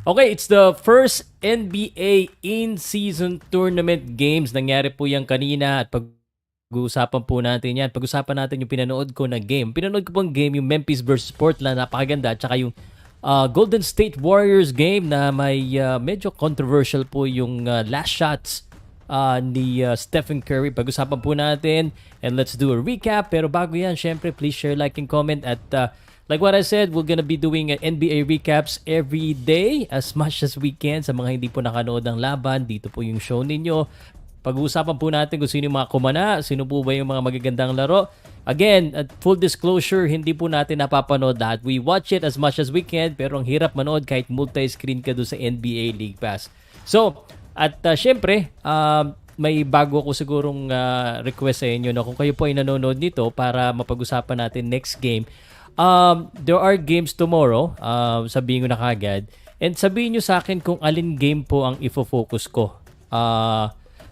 Okay, it's the first NBA in-season tournament games. Nangyari po yan kanina at pag-uusapan po natin yan. Pag-usapan natin yung pinanood ko na game. Pinanood ko pong game, yung Memphis versus Portland, napakaganda. At saka yung Golden State Warriors game na may medyo controversial po yung last shots ni Stephen Curry. Pag-usapan po natin and let's do a recap. Pero bago yan, syempre, please share, like, and comment at like what I said, we're gonna be doing NBA recaps every day as much as we can. Sa mga hindi po nakanood ng laban, dito po yung show ninyo. Pag-uusapan po natin kung sino yung mga kumana, sino po ba yung mga magagandang laro. Again, at full disclosure, hindi po natin napapanood lahat. We watch it as much as we can, pero ang hirap manood kahit multi-screen ka doon sa NBA League Pass. So, at syempre, may bago ako sigurong request sa inyo. No? Kung kayo po ay nanonood nito para mapag-usapan natin next game, there are games tomorrow, sabihin ko na kagad. And sabihin nyo sa akin kung alin game po ang ifo-focus ko.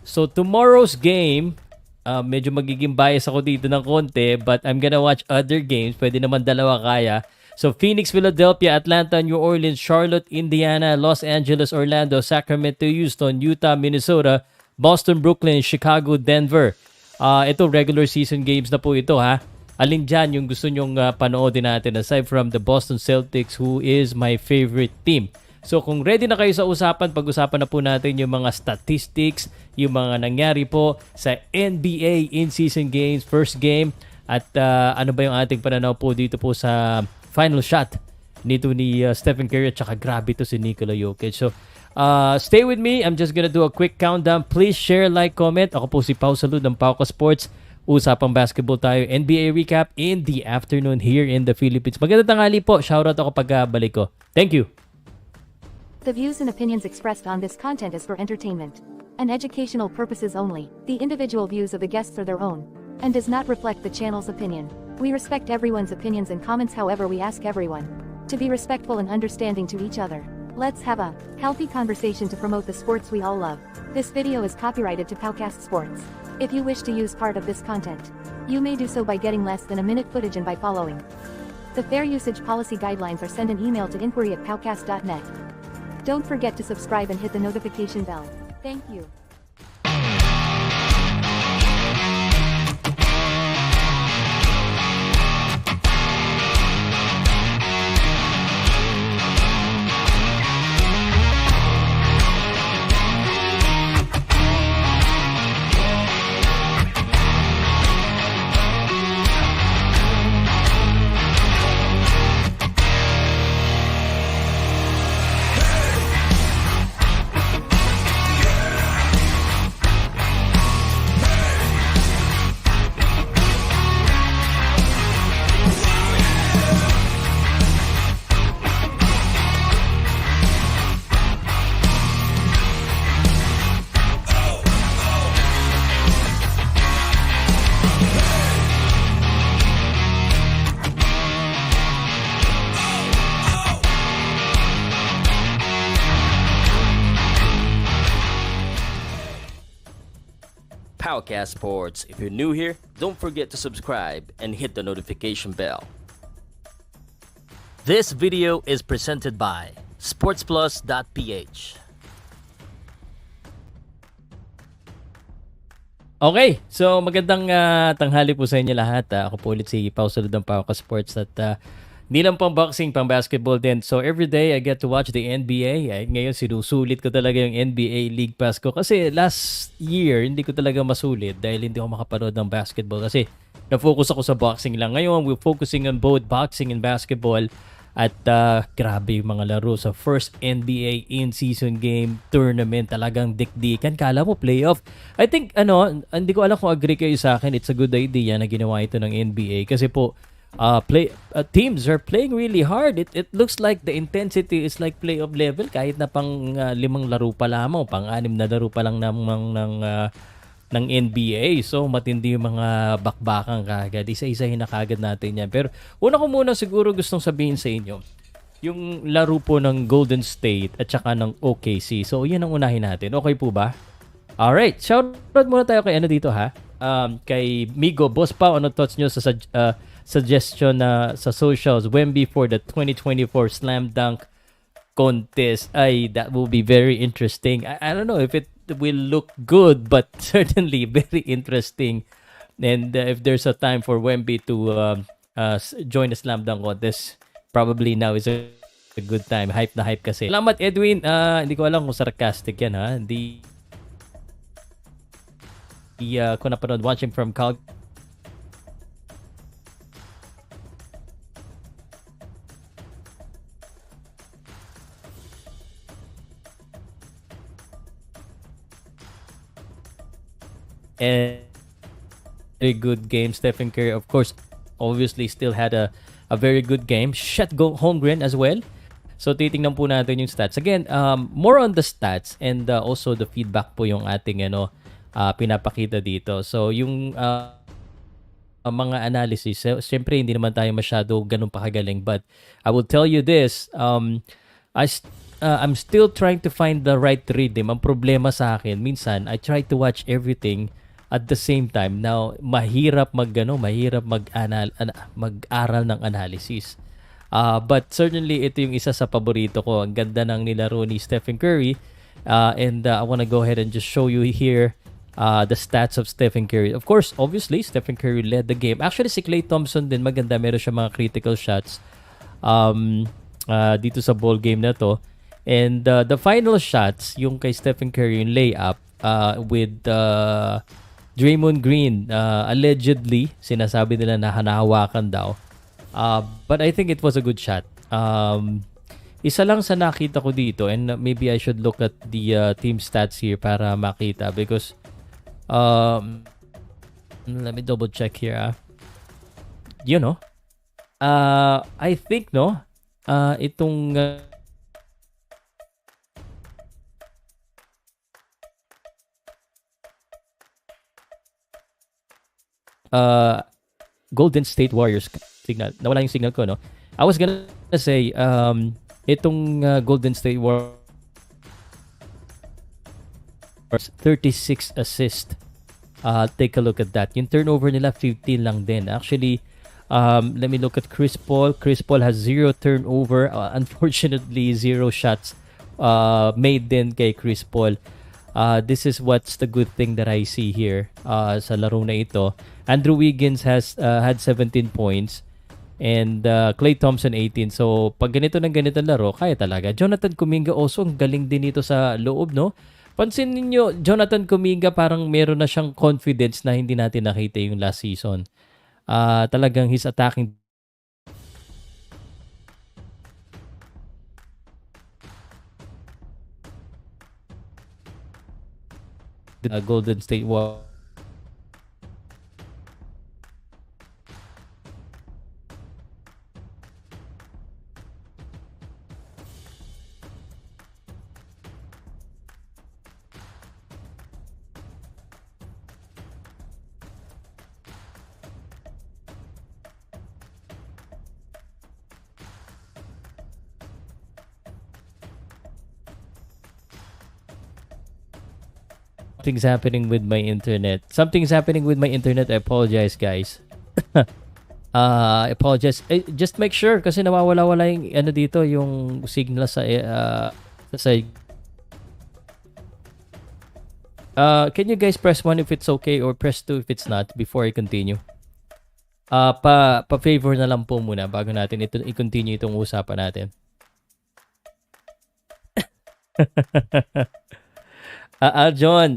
So tomorrow's game, medyo magiging bias ako dito ng konti, but I'm gonna watch other games. Pwede naman dalawa kaya. So Phoenix, Philadelphia, Atlanta, New Orleans, Charlotte, Indiana, Los Angeles, Orlando, Sacramento, Houston, Utah, Minnesota, Boston, Brooklyn, Chicago, Denver. Ito regular season games na po ito ha. Alin dyan yung gusto nyong panoodin natin aside from the Boston Celtics who is my favorite team. So kung ready na kayo sa usapan, pag-usapan na po natin yung mga statistics, yung mga nangyari po sa NBA in-season games, first game, at ano ba yung ating pananaw po dito po sa final shot nito ni Stephen Curry at saka grabe to si Nikola Jokic. So stay with me, I'm just gonna do a quick countdown. Please share, like, comment. Ako po si Pau Salud ng Powcast Sports. Usapang basketball tayo, NBA recap in the afternoon here in the Philippines. Magandang tanghali po. Shoutout ako pag-balik ko. Thank you. The views and opinions expressed on this content is for entertainment and educational purposes only. The individual views of the guests are their own and does not reflect the channel's opinion. We respect everyone's opinions and comments, however we ask everyone to be respectful and understanding to each other. Let's have a healthy conversation to promote the sports we all love. This video is copyrighted to Powcast Sports. If you wish to use part of this content, you may do so by getting less than a minute footage and by following the fair usage policy guidelines or send an email to inquiry@powcast.net. Don't forget to subscribe and hit the notification bell. Thank you. Powcast Sports. If you're new here, don't forget to subscribe and hit the notification bell. This video is presented by sportsplus.ph. Okay, so magandang tanghali po sa inyo lahat. Ako po ulit si Pau Salud ng Powcast Sports at hindi lang pang boxing, pang basketball din. So every day I get to watch the NBA. Ngayon sinusulit ko talaga yung NBA League Pass ko. Kasi last year hindi ko talaga masulit dahil hindi ako makapanood ng basketball. Kasi na-focus ako sa boxing lang. Ngayon we're focusing on both boxing and basketball. At grabe yung mga laro sa first NBA in-season game tournament. Talagang dikdikan. Kala mo playoff. I think hindi ko alam kung agree kayo sa akin. It's a good idea na ginawa ito ng NBA. Kasi po teams are playing really hard. It looks like the intensity is like playoff level kahit na pang 5 laro pa lamang, pang 6 na laro pa lang ng NBA. So matindi yung mga bakbakan kagad. Isa-isahin na kagad natin yan. Pero una ko muna siguro gustong sabihin sa inyo yung laro po ng Golden State at saka ng OKC. So yan ang unahin natin. Okay po ba? Alright, shoutout muna tayo kay dito ha. Kay Migo, Boss Pao, ano thoughts nyo sa suggestion na sa socials, Wemby for the 2024 Slam Dunk contest. That will be very interesting. I don't know if it will look good, but certainly very interesting. And if there's a time for Wemby to join the slam dunk contest, probably now is a good time. Hype na hype kasi. Salamat, Edwin. Hindi ko alam kung sarcastic yan, ha? Hindi ko napanood, watching from Calgary. And very good game. Stephen Curry, of course, obviously still had a very good game. Shot Holmgren as well. So titingnan po natin yung stats. Again, more on the stats and also the feedback po yung ating pinapakita dito. So yung mga analysis, siyempre hindi naman tayo masyado ganun pakagaling, but I will tell you this, I'm still trying to find the right rhythm. Ang problema sa akin, minsan I try to watch everything at the same time. Now, mahirap mag-aral ng analysis. But certainly, ito yung isa sa paborito ko. Ang ganda ng nilaro ni Stephen Curry. And I want to go ahead and just show you here the stats of Stephen Curry. Of course, obviously, Stephen Curry led the game. Actually, si Klay Thompson din, maganda. Meron siya mga critical shots dito sa ball game na to. And the final shots, yung kay Stephen Curry, yung layup with Draymond Green, allegedly, sinasabi nila na hanahawakan daw. But I think it was a good shot. Isa lang sa nakita ko dito, and maybe I should look at the team stats here para makita, because let me double check here. You know, I think itong Golden State Warriors signal. Nawala yung signal ko, no? I was gonna say itong Golden State Warriors 36 assist. Take a look at that. Yung turnover nila 15 lang din. Actually, let me look at Chris Paul. Chris Paul has 0 turnover. Unfortunately, 0 shots made din kay Chris Paul. This is what's the good thing that I see here sa laro na ito. Andrew Wiggins has had 17 points and Klay Thompson 18. So pag ganito ng ganito laro, kaya talaga. Jonathan Kuminga also, ang galing din dito sa loob, no? Pansin niyo, Jonathan Kuminga parang meron na siyang confidence na hindi natin nakita yung last season. Talagang he's attacking the Golden State Warriors. Something's happening with my internet. I apologize, guys. I apologize. Just make sure kasi nawawala-wala yung dito, yung signal sa can you guys press 1 if it's okay or press 2 if it's not before I continue? Pa-favor na lang po muna bago natin i-continue itong usapan natin. John,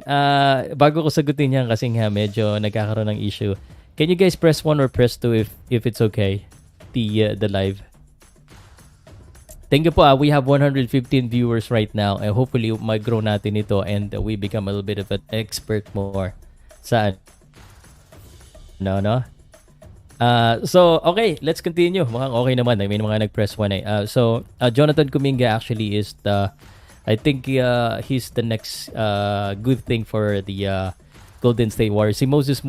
bago ko sagutin yan kasi nga medyo nagkakaroon ng issue. Can you guys press 1 or press 2 if it's okay? The live. Thank you po. We have 115 viewers right now and hopefully mag-grow natin ito and we become a little bit of an expert more. Saan? No? So, okay, let's continue. Mukhang okay naman. May mga nag-press 1 So, Jonathan Kuminga actually is I think he's the next good thing for the Golden State Warriors. Si Moses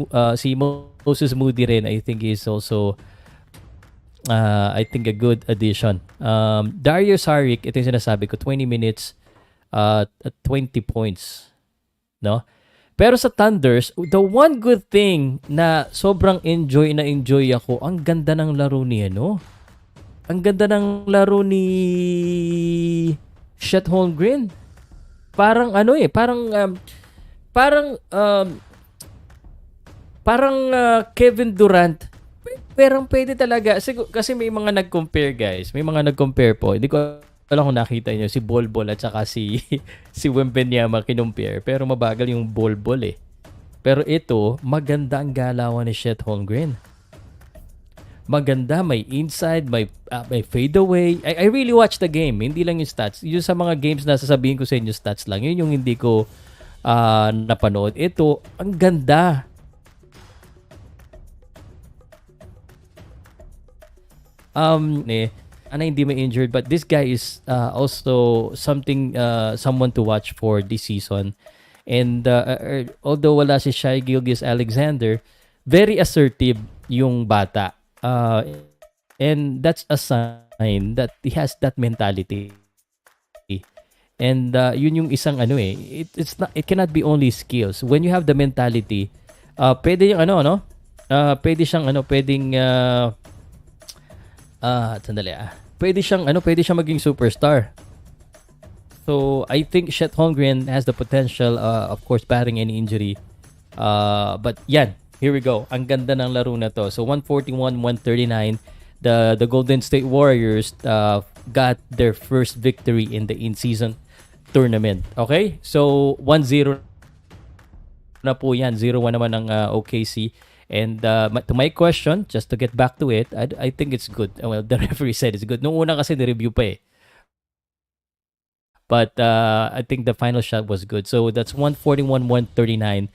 Moody rin, I think he's also I think a good addition. Dario Saric, ito yung sinasabi ko, 20 minutes at 20 points. No? Pero sa Thunders, the one good thing na sobrang enjoy ako, ang ganda ng laro niya, no? Ang ganda ng laro ni Chet Holmgren. Parang ano Kevin Durant. Pero pwede talaga. Kasi may mga nag-compare, guys. May mga nag-compare po. Hindi ko alam kung nakita nyo. Si Bol Bol at saka si Wembanyama kinumpare. Pero mabagal yung Bol Bol eh. Pero ito, maganda ang galawan ni Chet Holmgren. Maganda, may inside, may fadeaway. I really watch the game. Hindi lang yung stats. Yung sa mga games na sasabihin ko sa inyo stats lang. Yun yung hindi ko napanood. Ito, ang ganda. Hindi may injured, but this guy is also someone to watch for this season. And although wala si Shai Gilgeous-Alexander, very assertive yung bata. And that's a sign that he has that mentality. And yun yung isang it cannot be only skills. When you have the mentality, pwede yung pwede siyang maging superstar. So I think Chet Holmgren has the potential, of course, barring any injury. But yan, here we go. Ang ganda ng laro na to. So 141-139, the Golden State Warriors got their first victory in the in-season tournament. Okay? So 1-0 na po yan. 0-1 naman ang OKC. And to my question, just to get back to it, I think it's good. Well, the referee said it's good. Noong una kasi ni-review pa eh. But I think the final shot was good. So that's 141-139.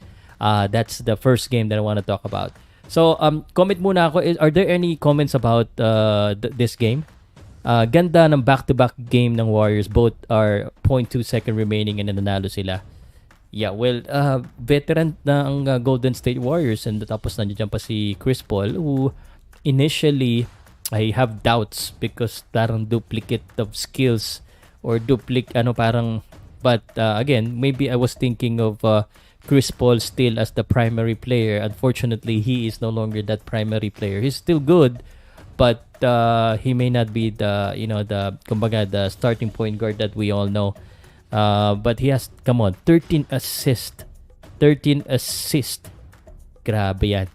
That's the first game that I want to talk about. So comment muna ako. Are there any comments about this game? Ganda ng back-to-back game ng Warriors. Both are 0.2 second remaining and nanalo sila. Yeah, well, veteran na ang Golden State Warriors, and tapos nandiyan pa si Chris Paul, who initially I have doubts because parang duplicate of skills or but again, maybe I was thinking of Chris Paul still as the primary player. Unfortunately, he is no longer that primary player. He's still good, but he may not be the starting point guard that we all know. But he has, 13 assists. 13 assists. Grabe yan.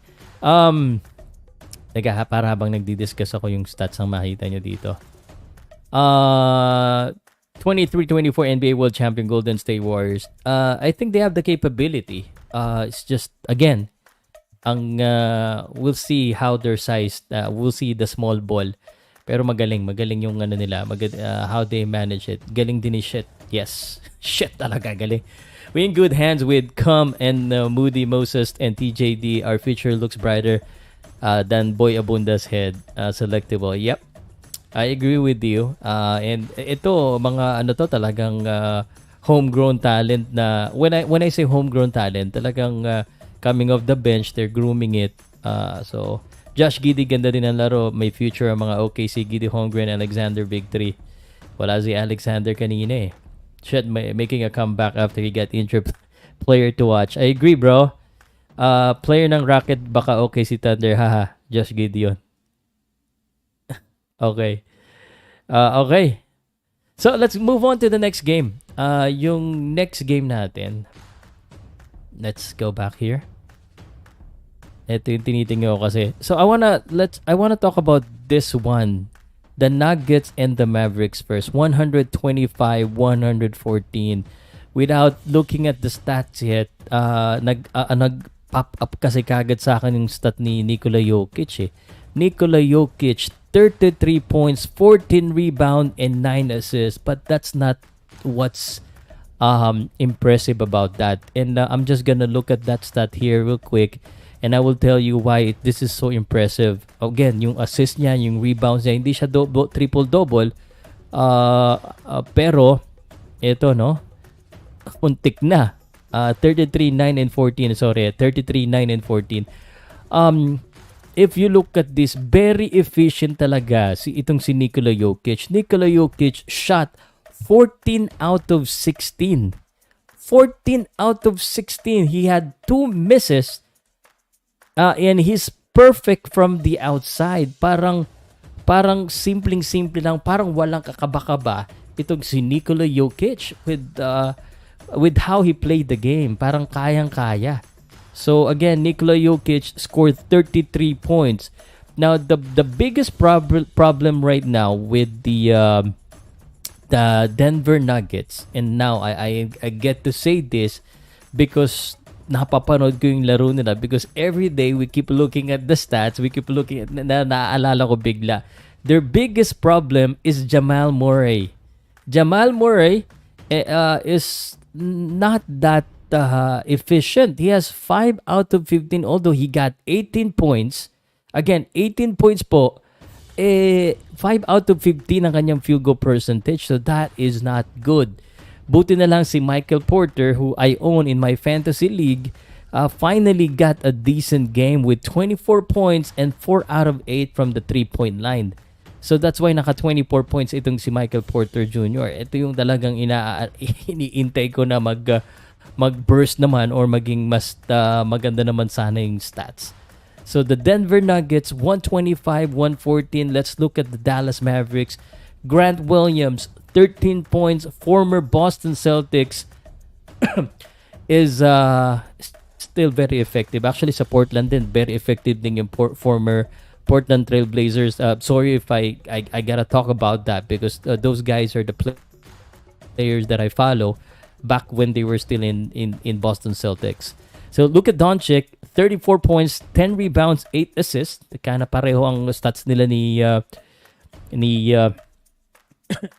Para habang nagdi-discuss ako yung stats ang makita nyo dito. 23-24 NBA World Champion Golden State Warriors. I think they have the capability. It's just, again, we'll see how they're sized. We'll see the small ball. Pero magaling yung nila. How they manage it. Galing din ni Shit. Yes. Shit talaga, galing. We're in good hands with Cum and Moody Moses and TJD. Our future looks brighter than Boy Abunda's head. Selectable. Yep. I agree with you. And ito, mga talagang homegrown talent na, when I say homegrown talent, talagang coming off the bench, they're grooming it. So, Josh Giddey, ganda din ang laro. May future ang mga OKC, Giddey, Holmgren, Alexander, big three. Wala si Alexander kanina eh. Shit, making a comeback after he got injured. Player to watch. I agree, bro. Player ng Rocket, baka OKC Thunder. Haha, Josh Giddey yun. Okay. Okay. So, let's move on to the next game. Yung next game natin. Let's go back here. Ito yung tinitingnan ko kasi. So, I wanna talk about this one. The Nuggets and the Mavericks first. 125-114. Without looking at the stats yet, nag-pop up kasi kagad sa akin yung stat ni Nikola Jokic eh. Nikola Jokic, 33 points, 14 rebound, and 9 assists. But that's not what's impressive about that. And I'm just gonna look at that stat here real quick. And I will tell you why this is so impressive. Again, yung assist niya, yung rebounds niya, hindi siya triple-double. Pero, ito, no? Untik na. 33, 9, and 14. Sorry, 33, 9, and 14. If you look at this, very efficient talaga itong si Nikola Jokic. Nikola Jokic shot 14 out of 16. 14 out of 16. He had 2 misses. And he's perfect from the outside. Parang simpleng-simple lang. Parang walang kakaba-kaba. itong si Nikola Jokic with how he played the game. Parang kayang-kaya. So again, Nikola Jokic scored 33 points. Now the biggest problem right now with the Denver Nuggets, and now I get to say this because napapanood ko yung laro nila, because every day we keep looking at the stats, we keep looking at naaalala ko bigla. Their biggest problem is Jamal Murray. Jamal Murray is not that efficient. He has 5 out of 15, although he got 18 points. Again, 18 points po. 5 out of 15 ang kanyang field goal percentage. So that is not good. Buti na lang si Michael Porter, who I own in my fantasy league, finally got a decent game with 24 points and 4 out of 8 from the 3-point line. So that's why naka 24 points itong si Michael Porter Jr. Ito yung talagang iniintay ko na mag-burst naman or maging mas maganda naman sana yung stats. So the Denver Nuggets 125-114. Let's look at the Dallas Mavericks. Grant Williams 13 points, former Boston Celtics, is still very effective. Actually sa Portland din very effective din yung former Portland Trail Blazers. Sorry if I gotta talk about that because those guys are the players that I follow back when they were still in Boston Celtics. So look at Doncic, 34 points, 10 rebounds, 8 assists. Kana pareho ang stats nila ni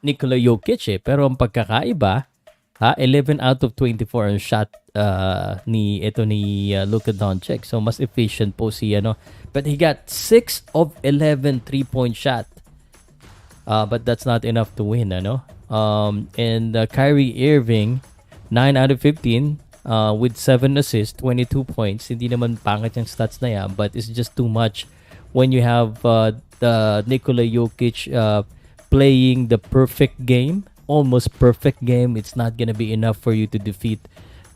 Nikola Jokic pero ang pagkakaiba, 11 out of 24 ang shot ni Luka Doncic. So mas efficient po si but he got 6 of 11 3-point shot. But that's not enough to win, and Kyrie Irving 9 out of 15 with 7 assists, 22 points. Hindi naman pangit yung stats na yan, but it's just too much when you have the Nikola Jokic playing the perfect game, almost perfect game. It's not gonna be enough for you to defeat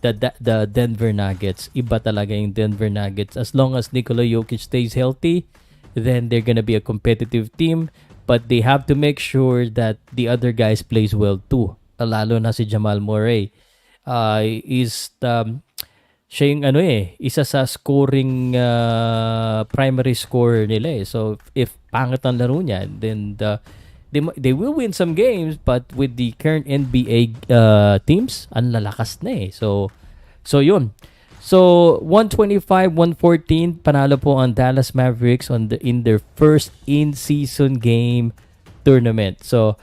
the Denver Nuggets. Iba talaga yung Denver Nuggets. As long as Nikola Jokic stays healthy, then they're gonna be a competitive team, but they have to make sure that the other guys plays well too. Lalo na si Jamal Murray. Siya yung isa sa scoring primary scorer nila. So if pangit ang laro niya, then they will win some games, but with the current NBA teams, ang lalakas na So yun. So 125-114 panalo po ang Dallas Mavericks in their first in-season game tournament. So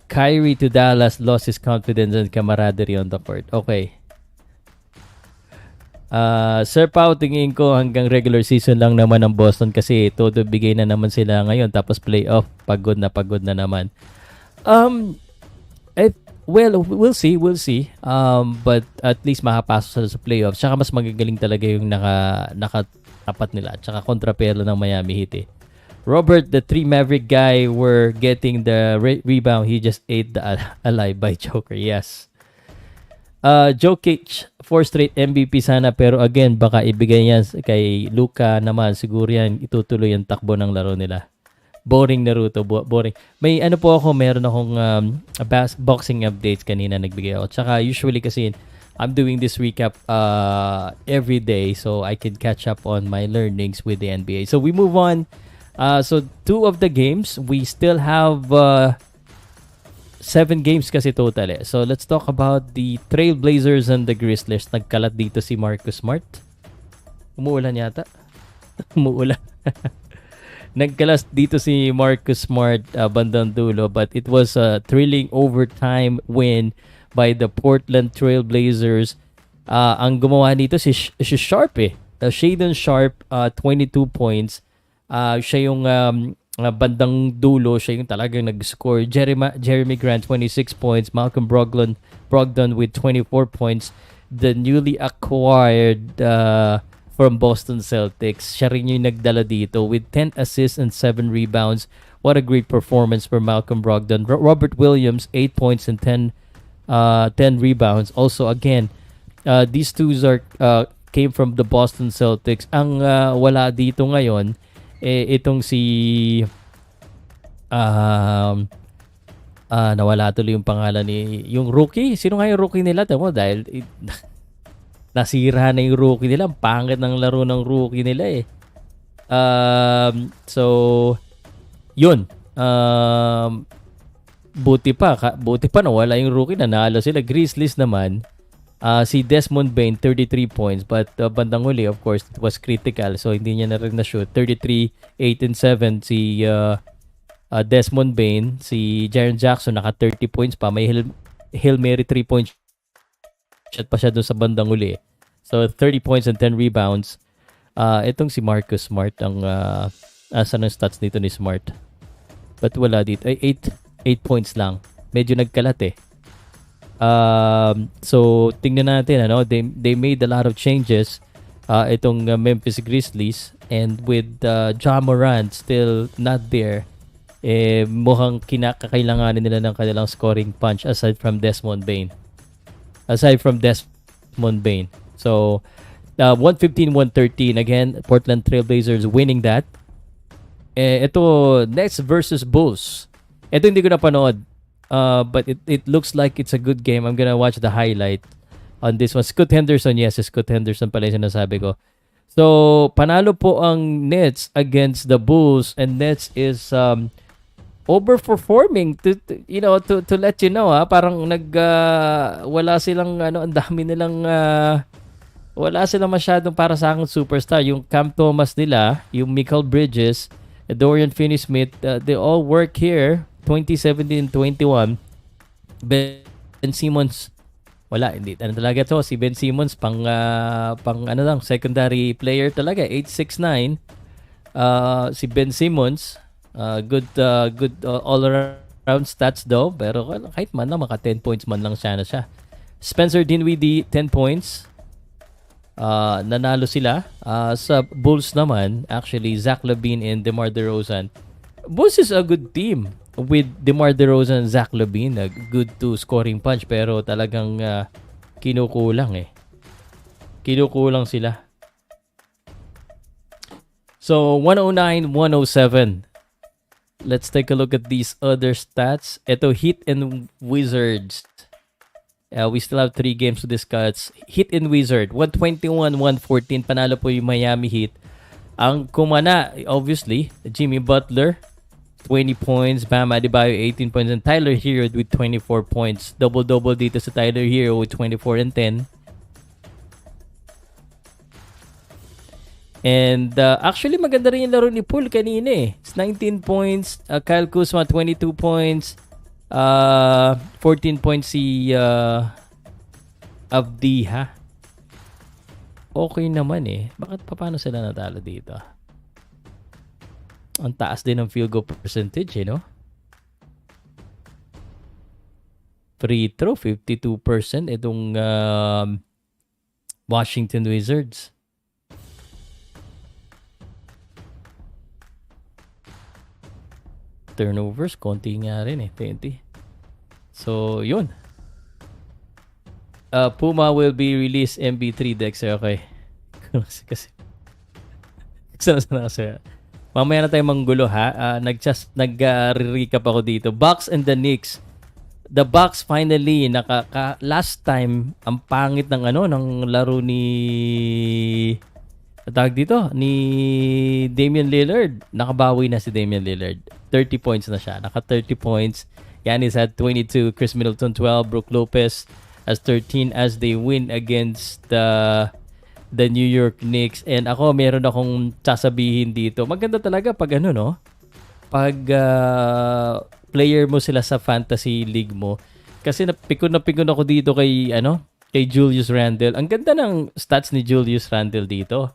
Kyrie to Dallas lost his confidence and camaraderie on the court. Okay. Sir Pao, tingin ko hanggang regular season lang naman ng Boston kasi todo bigay na naman sila ngayon tapos playoff, pagod na naman. Well, we'll see. But at least makapasok sila sa playoff. Tsaka mas magagaling talaga yung nakatapat nila. Tsaka kontrapelo ng Miami Heat. Robert, the 3 Maverick guy, were getting the rebound. He just ate the alive by Joker. Yes. Jokic 4 straight MVP sana, pero again baka ibigay yan kay Luka naman. Siguro yan itutuloy ang takbo ng laro nila. Boring Naruto, boring. Meron akong boxing updates kanina nagbigay ako. Tsaka usually kasi I'm doing this recap every day so I can catch up on my learnings with the NBA. So we move on. So 2 of the games, we still have 7 games kasi total So let's talk about the Trailblazers and the Grizzlies. Nagkalat dito si Marcus Smart. Umuulan yata. Umuulan. Nagkalas dito si Marcus Smart bandang dulo, but it was a thrilling overtime win by the Portland Trailblazers. Ang gumawa nito si Sharp Shaedon Sharp, 22 points. Siya yung bandang dulo, siya yung talagang nag-score. Jeremy Grant 26 points, Malcolm Brogdon with 24 points. The newly acquired from Boston Celtics, siya rin yung nagdala dito with 10 assists and 7 rebounds. What a great performance for Malcolm Brogdon. Robert Williams 8 points and 10 rebounds. Also again, these two came from the Boston Celtics. Ang wala dito ngayon itong si Nawala tuloy yung pangalan ni yung rookie. Sino nga yung rookie nila? Tamo dahil nasira na yung rookie nila. Ang pangit ng laro ng rookie nila eh. So yun. Buti pa nawala yung rookie, nanalo sila. Grizzlies naman, si Desmond Bain 33 points, but bandang huli of course it was critical, so hindi niya na rin na-shoot. 33, 8 and 7 si Desmond Bain. Si Jaren Jackson naka 30 points pa, may Hail Mary 3 point shot pa siya doon sa bandang huli, so 30 points and 10 rebounds. Itong si Marcus Smart ang asan ang stats dito ni Smart, but wala dito. 8 points lang, medyo nagkalat eh. So tingnan natin, they made a lot of changes, itong Memphis Grizzlies, and with Ja Morant still not there, mukhang kinakailanganin nila ng kanilang scoring punch aside from Desmond Bain. So 115-113 again, Portland Trailblazers winning that. Ito Nets versus Bulls. Ito hindi ko napanood. But it looks like it's a good game. I'm gonna watch the highlight on this one. Scoot Henderson, yes, Scoot Henderson pala yung sinasabi ko. So, panalo po ang Nets against the Bulls, and Nets is overperforming to let you know, parang wala silang ang dami nilang wala silang masyadong para sa akin superstar. Yung Cam Thomas nila, yung Mikal Bridges, Dorian Finney-Smith, they all work here. 2017-21, Ben Simmons, wala, hindi talaga to. Si Ben Simmons pang secondary player talaga, 8'6'9". Si Ben Simmons, good all around stats though, pero kahit man lang maka 10 points man lang siya. Spencer Dinwiddie 10 points. Nanalo sila. Sa Bulls naman, actually Zach LaVine and DeMar DeRozan. Bulls is a good team with DeMar DeRozan and Zach LaVine, good to scoring punch, pero talagang kinukulang sila. So 109-107. Let's take a look at these other stats. Ito, Heat and Wizards. We still have 3 games to discuss. Heat and Wizard 121-114. Panalo po yung Miami Heat. Ang kumana, obviously, Jimmy Butler 20 points, Bam Adebayo 18 points, and Tyler Hero with 24 points. Double-double dito sa Tyler Hero with 24 and 10. And actually maganda rin yung laro ni Poole kanina eh. It's 19 points, Kyle Kuzma 22 points, 14 points si Avdiha. Okay naman eh. Bakit paano sila natalo dito? Ang taas din ng field goal percentage, no? Free throw, 52% itong Washington Wizards. Turnovers, konti nga rin eh, 20. So, yun. Puma will be released MB3 Dexter, okay. Kasi mamaya na tayo manggulo ha. Nag-recap ako dito. Bucks and the Knicks. The Bucks finally last time ang pangit ng ng laro ni ni Damian Lillard. Nakabawi na si Damian Lillard. 30 points na siya. Naka 30 points. Giannis had 22, Chris Middleton 12, Brook Lopez has 13 as they win against the New York Knicks. And ako, meron akong sasabihin dito. Maganda talaga pag pag player mo sila sa fantasy league mo. Kasi napikon ako dito kay Julius Randle. Ang ganda ng stats ni Julius Randle dito.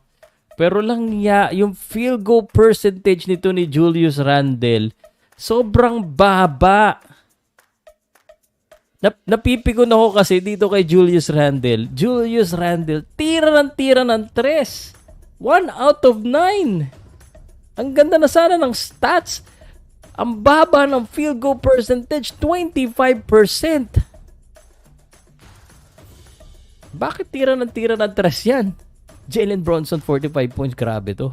Pero lang yung field goal percentage nito ni Julius Randle, sobrang baba. Napipikon ako kasi dito kay Julius Randle. Julius Randle, tira ng 3. 1 out of 9. Ang ganda na sana ng stats. Ang baba ng field goal percentage, 25%. Bakit tira ng 3 yan? Jalen Bronson, 45 points. Grabe to.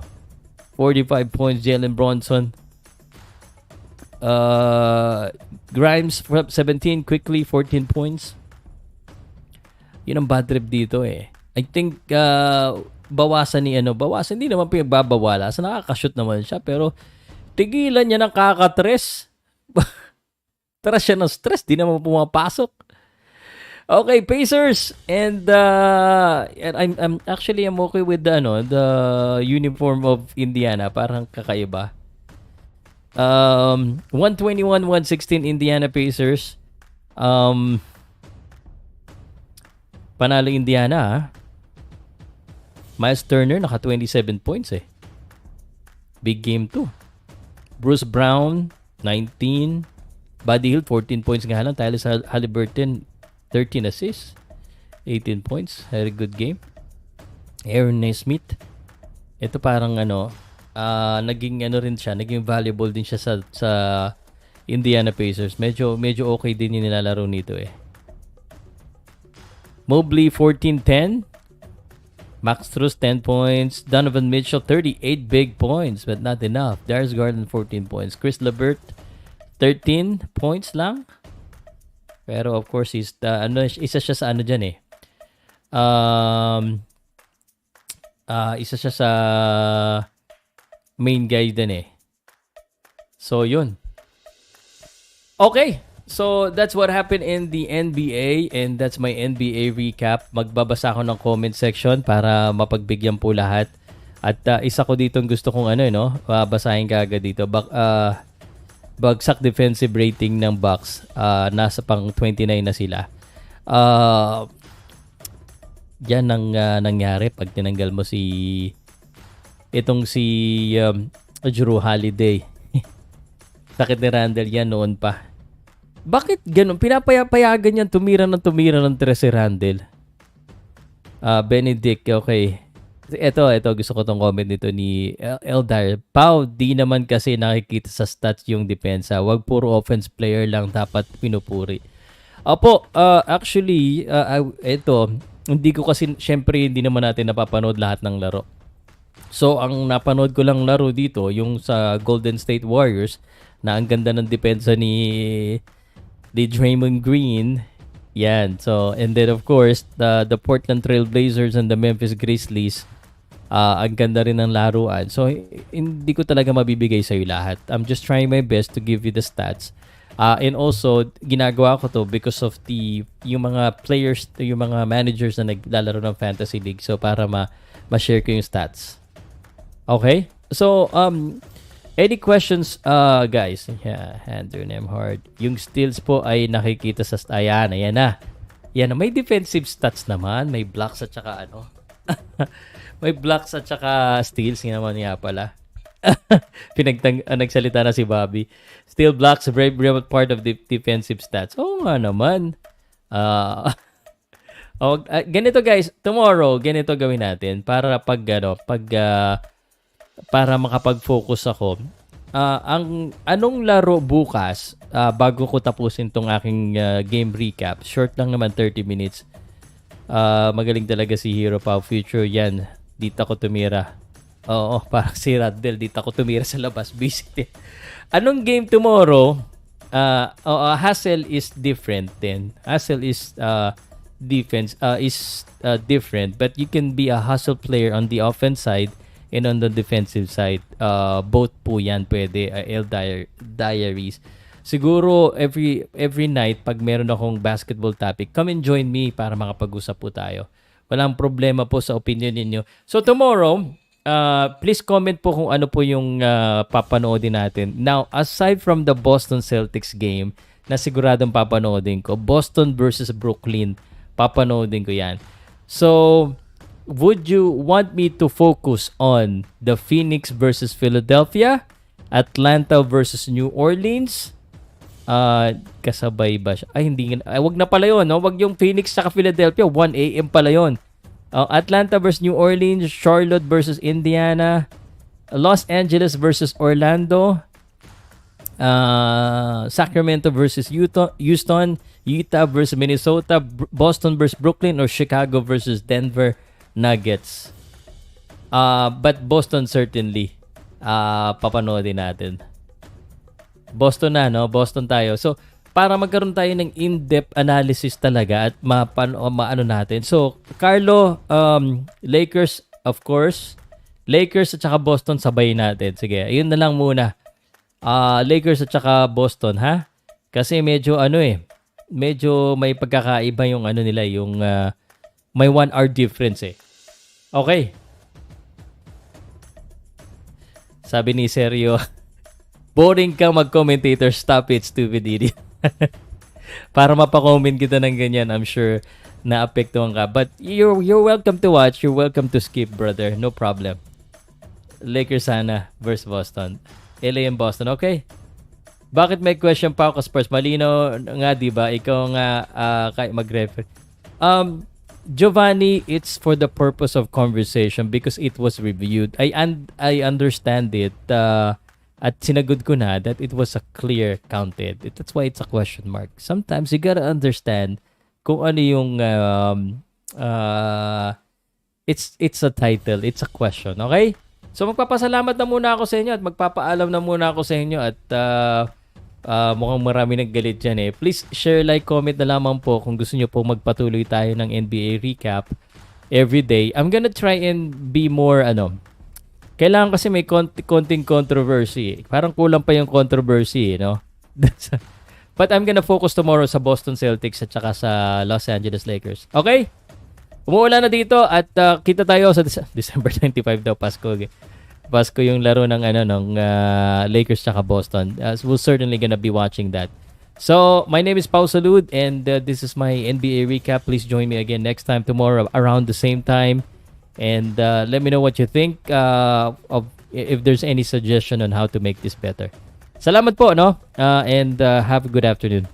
45 points, Jalen Bronson. Grimes 17, quickly 14 points. Yun ang bad trip dito eh. I think bawasan hindi naman pinagbabawala. Sa nakaka-shoot naman siya pero tigilan niya ng kakatres. Tara siya ng stress, di naman pumapasok. Okay, Pacers, and I'm okay with the uniform of Indiana, parang kakaiba. 121-116 Indiana Pacers. Panalo Indiana, ha? Miles Turner naka 27 points eh. Big game 2. Bruce Brown 19. Buddy Hield 14 points nga lang. Tyler Halliburton 13 assists, 18 points. Very good game. Aaron Nesmith. Ito parang naging rin siya, naging valuable din siya sa Indiana Pacers. Medyo okay din yung nilalaro nito eh. Mobley 14-10. Max Strus 10 points. Donovan Mitchell 38 big points but not enough. Darius Garland 14 points. Chris LeVert 13 points lang. Pero of course isa siya sa diyan eh. Isa siya sa main guy din eh. So yun. Okay. So that's what happened in the NBA and that's my NBA recap. Magbabasa ako ng comment section para mapagbigyan po lahat. At isa ko ditong gusto kong babasahin ka agad dito. Bagsak defensive rating ng Bucks. Nasa pang 29 na sila. Yan ang nangyari pag tinanggal mo si Jrue Holiday. Sakit ni Randle yan noon pa. Bakit ganun? Pinapayagan yan tumira ng tres si Randle. Benedict, okay. Ito gusto ko tong comment nito ni Eldar. Pau, di naman kasi nakikita sa stats yung depensa. Wag puro offense player lang dapat pinupuri. Opo, actually, ito, hindi ko kasi, syempre, hindi naman natin napapanood lahat ng laro. So, ang napanood ko lang laro dito, yung sa Golden State Warriors, na ang ganda ng depensa ni Draymond Green. Yan. So, and then of course, the Portland Trail Blazers and the Memphis Grizzlies, ang ganda rin ng laruan. So, hindi ko talaga mabibigay sa'yo lahat. I'm just trying my best to give you the stats. And also, ginagawa ko to because of yung mga players, yung mga managers na naglalaro ng Fantasy League. So, para ma-share ko yung stats. Okay? So, any questions, guys? Yeah, Andrew Nemhard. Yung steals po ay nakikita sa ayan na. Yan, may defensive stats naman. May blocks at saka may blocks at saka steals naman niya pala. Nagsalita na si Bobby. Steal, blocks, very part of the defensive stats. Oo nga naman. Ganito guys, tomorrow, ganito gawin natin para para makapag-focus ako. Anong laro bukas bago ko tapusin tong aking game recap? Short lang naman, 30 minutes. Magaling talaga si Hero Pau Future. Yan, dito ako tumira. Oo, parang si Raddell, dito ako tumira sa labas. Visit. Anong game tomorrow? Hustle is different then. Hustle is defense is different, but you can be a hustle player on the offense side and on the defensive side. Both po yan pwede. Diaries. Siguro every night pag meron akong basketball topic, come and join me para makapag-usap po tayo. Walang problema po sa opinion ninyo. So tomorrow, please comment po kung ano po yung papanoodin natin. Now, aside from the Boston Celtics game na siguradong papanoodin ko, Boston versus Brooklyn, papanoodin ko yan. So, would you want me to focus on the Phoenix versus Philadelphia, Atlanta versus New Orleans? Kasabay ba siya? Ay, hindi. Wag na pala yun, no? Wag yung Phoenix sa Philadelphia. 1 a.m. pala yun. Atlanta versus New Orleans, Charlotte versus Indiana, Los Angeles versus Orlando, Sacramento versus Houston, Utah versus Minnesota, Boston versus Brooklyn, or Chicago versus Denver Nuggets. But Boston certainly papanoodin natin. Boston na, no? Boston tayo. So, para magkaroon tayo ng in-depth analysis talaga at maano natin. So, Carlo, Lakers, of course. Lakers at saka Boston, sabay natin. Sige, ayun na lang muna. Lakers at saka Boston, ha? Kasi medyo medyo may pagkakaiba yung nila, yung may 1 hour difference eh. Okay. Sabi ni Sergio, boring ka mag-commentator, stop it, stupid idiot. Para mapa-comment kita ng ganyan, I'm sure naapektuhan ka. But you're welcome to watch, you're welcome to skip, brother. No problem. Lakers sana versus Boston. LA and Boston, okay? Bakit may question pa ako, Spurs? Malino nga, di ba? Ikaw nga mag-refer. Giovanni, it's for the purpose of conversation because it was reviewed. I understand it. At sinagod ko na that it was a clear counted. That's why it's a question mark. Sometimes you gotta understand kung ano yung it's a title, it's a question, okay? So magpapasalamat na muna ako sa inyo at magpapaalam na muna ako sa inyo at mukhang marami naggalit dyan eh. Please share, like, comment na lamang po kung gusto nyo po magpatuloy tayo ng NBA recap every day. I'm gonna try and be more kailangan kasi may konting controversy. Parang kulang pa yung controversy, no? But I'm gonna focus tomorrow sa Boston Celtics at saka sa Los Angeles Lakers. Okay? Umuulan na dito at kita tayo sa December 25 daw, Pasko. Okay? Pasko yung laro ng Lakers at Boston. We're certainly gonna be watching that. So, my name is Salud and this is my NBA recap. Please join me again next time tomorrow around the same time. And let me know what you think of if there's any suggestion on how to make this better. Salamat po, no? And have a good afternoon.